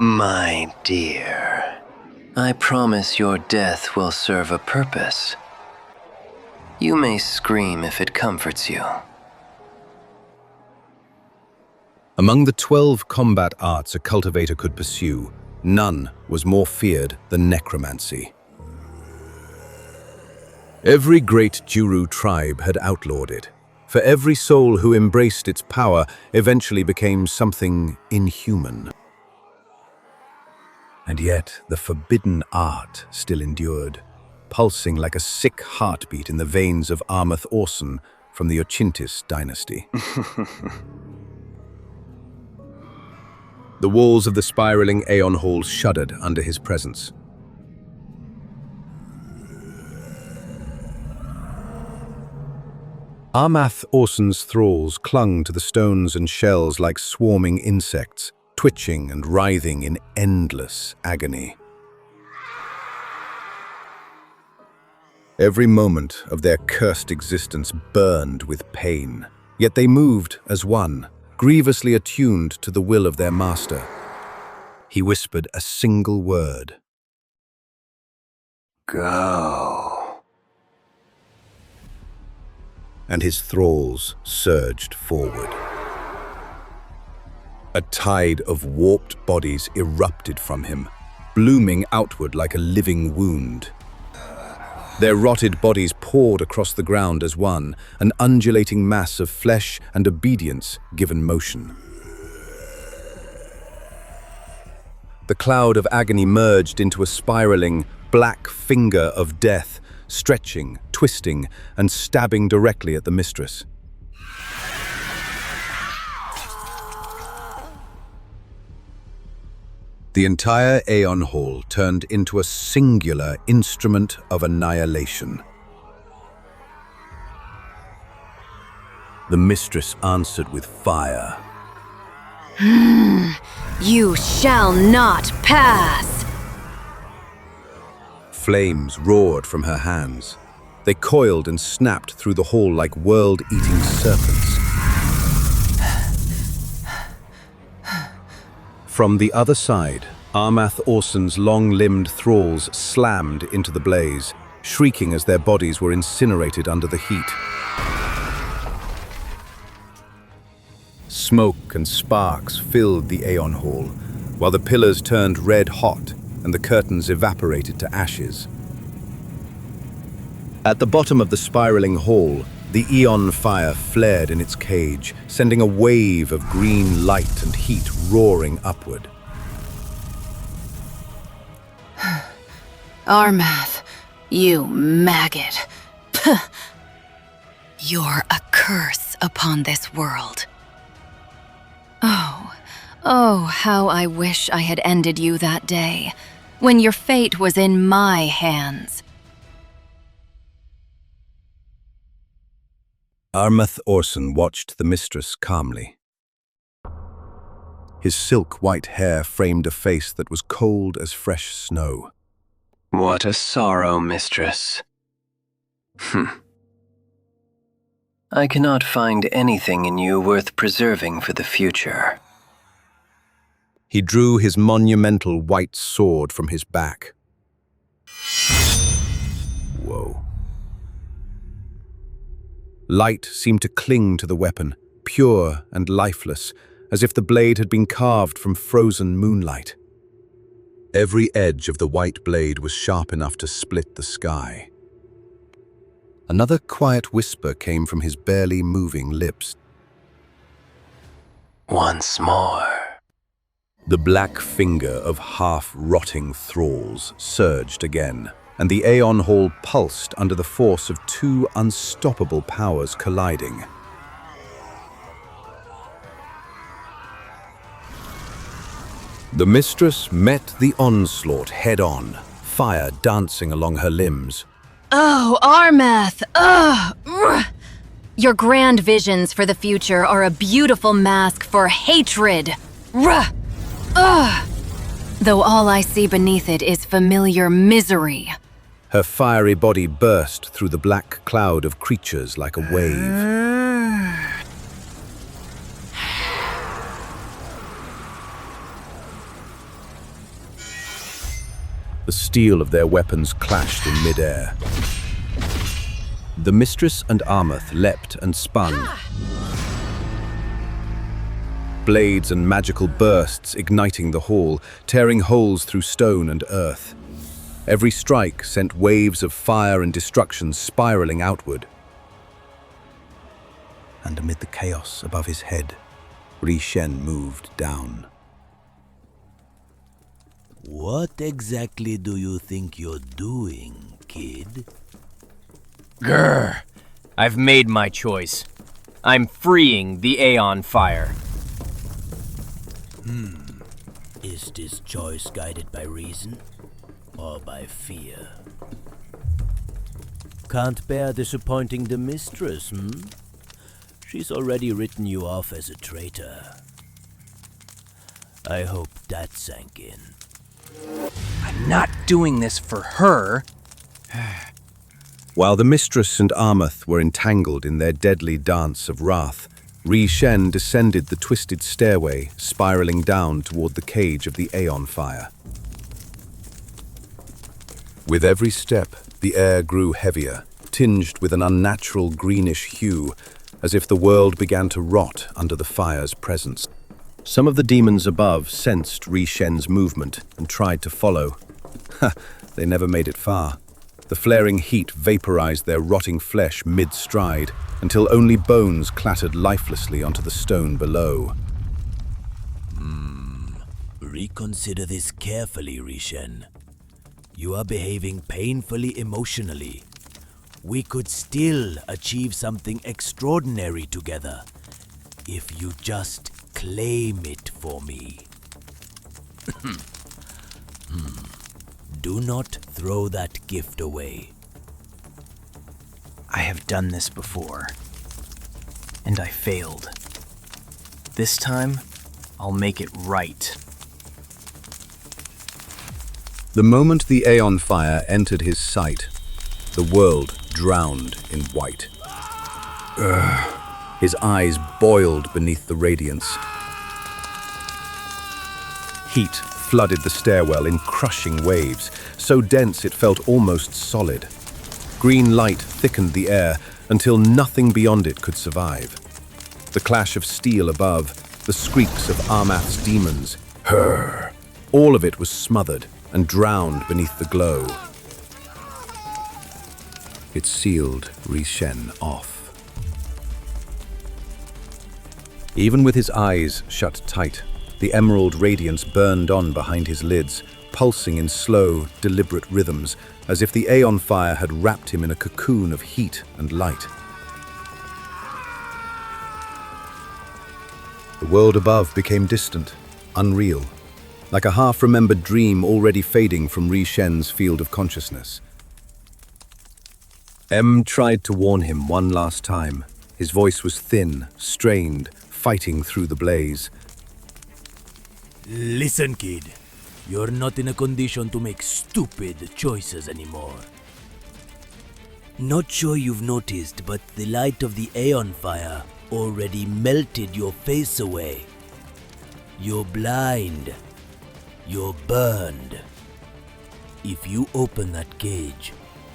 My dear, I promise your death will serve a purpose. You may scream if it comforts you. Among the 12 combat arts a cultivator could pursue, none was more feared than necromancy. Every great Juru tribe had outlawed it, for every soul who embraced its power eventually became something inhuman. And yet the forbidden art still endured, pulsing like a sick heartbeat in the veins of Armath Orson from the Ochintis dynasty. The walls of the spiraling Aeon Hall shuddered under his presence. Armath Orson's thralls clung to the stones and shells like swarming insects, twitching and writhing in endless agony. Every moment of their cursed existence burned with pain, yet they moved as one, grievously attuned to the will of their master. He whispered a single word. Go. And his thralls surged forward. A tide of warped bodies erupted from him, blooming outward like a living wound. Their rotted bodies poured across the ground as one, an undulating mass of flesh and obedience given motion. The cloud of agony merged into a spiraling, black finger of death, stretching, twisting, and stabbing directly at the mistress. The entire Aeon Hall turned into a singular instrument of annihilation. The mistress answered with fire. You shall not pass! Flames roared from her hands. They coiled and snapped through the hall like world-eating serpents. From the other side, Armath Orson's long-limbed thralls slammed into the blaze, shrieking as their bodies were incinerated under the heat. Smoke and sparks filled the Aeon Hall, while the pillars turned red-hot and the curtains evaporated to ashes. At the bottom of the spiraling hall, the Aeonfire flared in its cage, sending a wave of green light and heat roaring upward. Armath, you maggot. Puh. You're a curse upon this world. Oh, how I wish I had ended you that day, when your fate was in my hands. Armath Orson watched the mistress calmly. His silk-white hair framed a face that was cold as fresh snow. What a sorrow, mistress. I cannot find anything in you worth preserving for the future. He drew his monumental white sword from his back. Whoa. Light seemed to cling to the weapon, pure and lifeless, as if the blade had been carved from frozen moonlight. Every edge of the white blade was sharp enough to split the sky. Another quiet whisper came from his barely moving lips. Once more. The black finger of half-rotting thralls surged again, and the Aeon Hall pulsed under the force of two unstoppable powers colliding. The mistress met the onslaught head-on, fire dancing along her limbs. Oh, Armath! Ugh! Your grand visions for the future are a beautiful mask for hatred. Ugh! Though all I see beneath it is familiar misery. Her fiery body burst through the black cloud of creatures like a wave. The steel of their weapons clashed in midair. The Mistress and Armath leapt and spun. Blades and magical bursts igniting the hall, tearing holes through stone and earth. Every strike sent waves of fire and destruction spiraling outward. And amid the chaos above his head, Rhy Shen moved down. What exactly do you think you're doing, kid? Grr! I've made my choice. I'm freeing the Aeonfire. Is this choice guided by reason or by fear? Can't bear disappointing the mistress, She's already written you off as a traitor. I hope that sank in. I'm not doing this for her. While the Mistress and Armath were entangled in their deadly dance of wrath, Rhy Shen descended the twisted stairway, spiraling down toward the cage of the Aeonfire. With every step, the air grew heavier, tinged with an unnatural greenish hue, as if the world began to rot under the fire's presence. Some of the demons above sensed Rhy Shen's movement and tried to follow. They never made it far. The flaring heat vaporized their rotting flesh mid-stride, until only bones clattered lifelessly onto the stone below. Reconsider this carefully, Rhy Shen. You are behaving painfully emotionally. We could still achieve something extraordinary together, if you just claim it for me. Do not throw that gift away. I have done this before, and I failed. This time, I'll make it right. The moment the Aeonfire entered his sight, the world drowned in white. His eyes boiled beneath the radiance. Heat flooded the stairwell in crushing waves, so dense it felt almost solid. Green light thickened the air until nothing beyond it could survive. The clash of steel above, the shrieks of Armath's demons, all of it was smothered and drowned beneath the glow. It sealed Rhy Shen off. Even with his eyes shut tight, the emerald radiance burned on behind his lids, pulsing in slow, deliberate rhythms, as if the Aeonfire had wrapped him in a cocoon of heat and light. The world above became distant, unreal, like a half-remembered dream already fading from Rhy Shen's field of consciousness. M tried to warn him one last time. His voice was thin, strained, fighting through the blaze. Listen, kid. You're not in a condition to make stupid choices anymore. Not sure you've noticed, but the light of the Aeonfire already melted your face away. You're blind. You're burned. If you open that cage,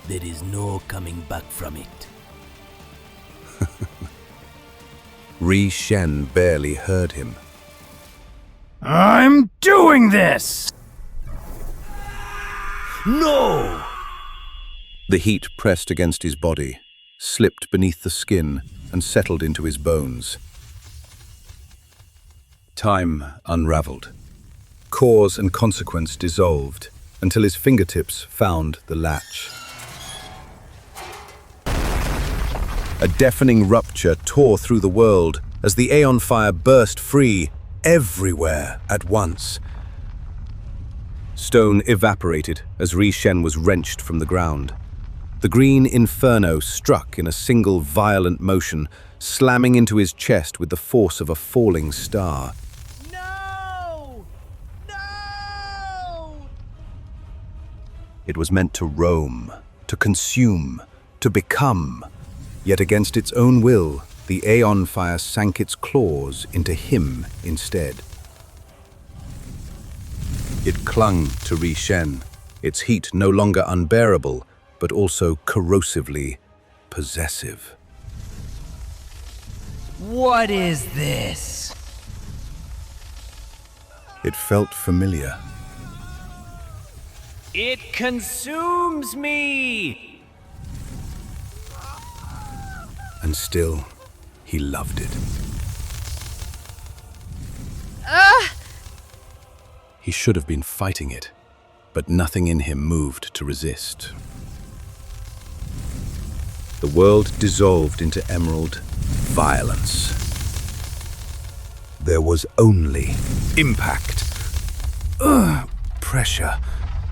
there is no coming back from it. Rhy Shen barely heard him. I'm doing this! No! The heat pressed against his body, slipped beneath the skin, and settled into his bones. Time unraveled. Cause and consequence dissolved, until his fingertips found the latch. A deafening rupture tore through the world as the Aeonfire burst free everywhere at once. Stone evaporated as Rhy Shen was wrenched from the ground. The green inferno struck in a single violent motion, slamming into his chest with the force of a falling star. No! No! It was meant to roam, to consume, to become. Yet against its own will, the Aeonfire sank its claws into him instead. It clung to Rhy Shen, its heat no longer unbearable, but also corrosively possessive. What is this? It felt familiar. It consumes me! And still, he loved it. He should have been fighting it, but nothing in him moved to resist. The world dissolved into emerald violence. There was only impact, pressure,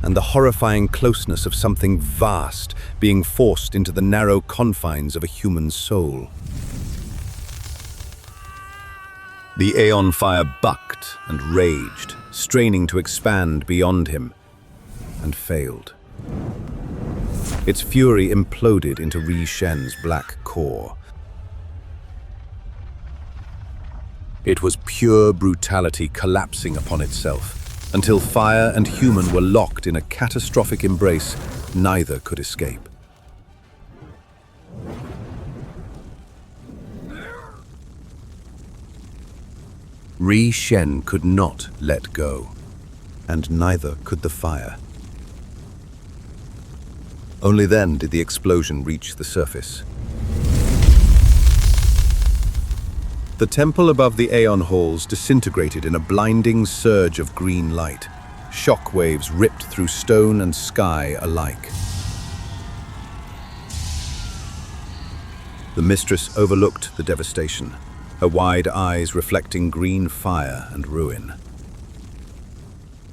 and the horrifying closeness of something vast being forced into the narrow confines of a human soul. The Aeonfire bucked and raged, straining to expand beyond him, and failed. Its fury imploded into Rhy Shen's black core. It was pure brutality collapsing upon itself, until fire and human were locked in a catastrophic embrace neither could escape. Rhy Shen could not let go, and neither could the fire. Only then did the explosion reach the surface. The temple above the Aeon halls disintegrated in a blinding surge of green light. Shockwaves ripped through stone and sky alike. The mistress overlooked the devastation, her wide eyes reflecting green fire and ruin.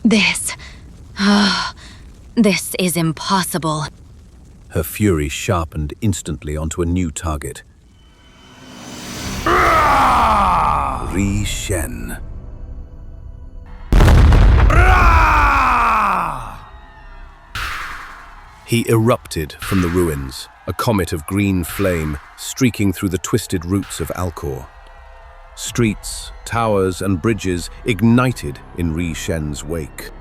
This is impossible. Her fury sharpened instantly onto a new target. Rhy Shen. He erupted from the ruins, a comet of green flame streaking through the twisted roots of Alkor. Streets, towers, and bridges ignited in Rhy Shen's wake.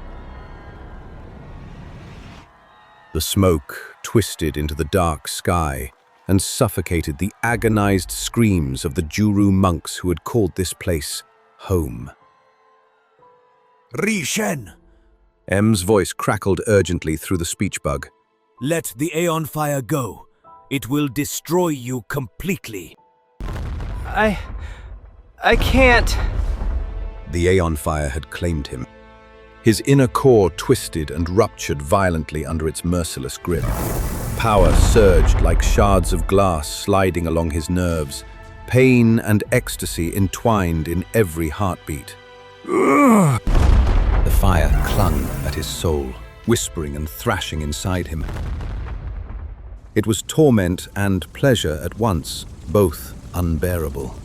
The smoke twisted into the dark sky and suffocated the agonized screams of the Juru monks who had called this place home. Rhy Shen! M's voice crackled urgently through the speech bug. Let the Aeonfire go. It will destroy you completely. I can't. The Aeonfire had claimed him. His inner core twisted and ruptured violently under its merciless grip. Power surged like shards of glass sliding along his nerves, pain and ecstasy entwined in every heartbeat. The fire clung at his soul, whispering and thrashing inside him. It was torment and pleasure at once, both unbearable.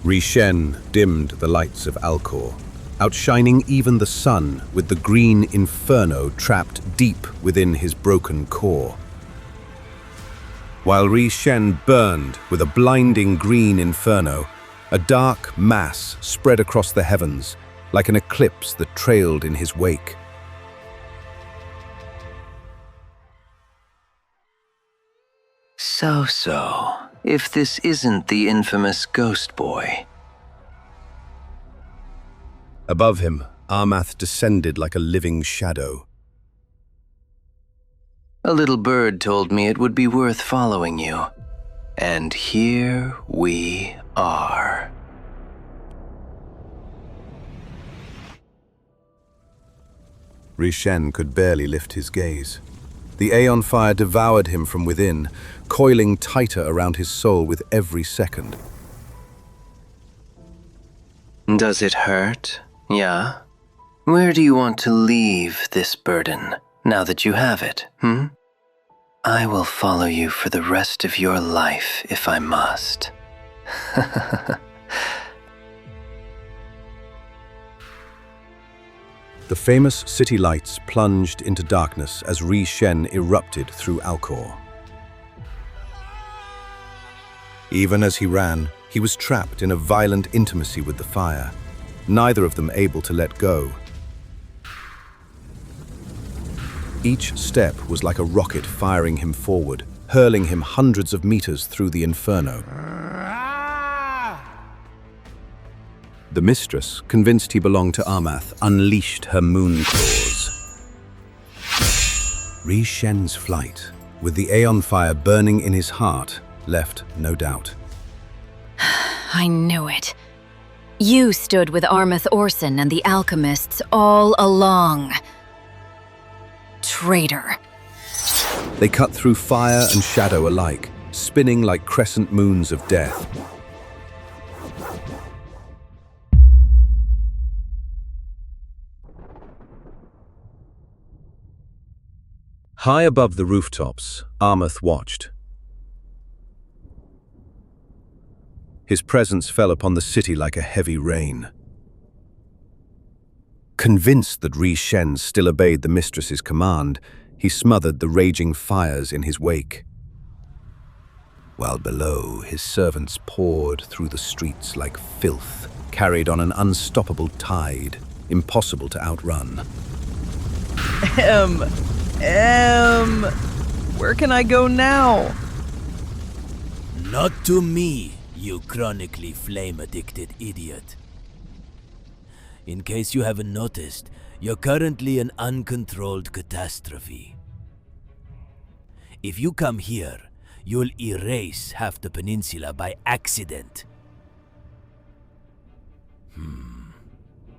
Rhy Shen dimmed the lights of Alkor, outshining even the sun with the green inferno trapped deep within his broken core. While Rhy Shen burned with a blinding green inferno, a dark mass spread across the heavens, like an eclipse that trailed in his wake. So, if this isn't the infamous Ghostboy. Above him, Armath descended like a living shadow. A little bird told me it would be worth following you. And here we are. Rhy Shen could barely lift his gaze. The Aeonfire devoured him from within, coiling tighter around his soul with every second. Does it hurt? Yeah? Where do you want to leave this burden, now that you have it, I will follow you for the rest of your life, if I must. The famous city lights plunged into darkness as Rhy Shen erupted through Alkor. Even as he ran, he was trapped in a violent intimacy with the fire, neither of them able to let go. Each step was like a rocket firing him forward, hurling him hundreds of meters through the inferno. The mistress, convinced he belonged to Armath, unleashed her moon claws. Rhy Shen's flight, with the Aeonfire burning in his heart, left no doubt. I knew it. You stood with Armath Orson and the alchemists all along. Traitor. They cut through fire and shadow alike, spinning like crescent moons of death. High above the rooftops, Armath watched. His presence fell upon the city like a heavy rain. Convinced that Rhy Shen still obeyed the mistress's command, he smothered the raging fires in his wake. While below, his servants poured through the streets like filth, carried on an unstoppable tide, impossible to outrun. Where can I go now? Not to me, you chronically flame-addicted idiot. In case you haven't noticed, you're currently an uncontrolled catastrophe. If you come here, you'll erase half the peninsula by accident.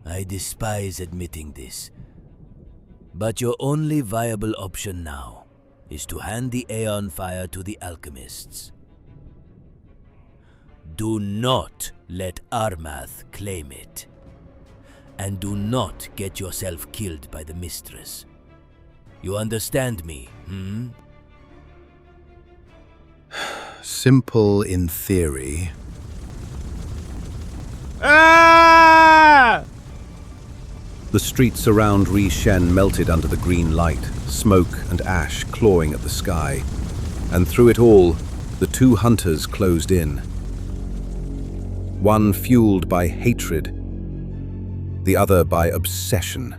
I despise admitting this, but your only viable option now is to hand the Aeonfire to the alchemists. Do not let Armath claim it. And do not get yourself killed by the mistress. You understand me, Simple in theory. Ah! The streets around Rhy Shen melted under the green light, smoke and ash clawing at the sky. And through it all, the two hunters closed in. One fueled by hatred, the other by obsession.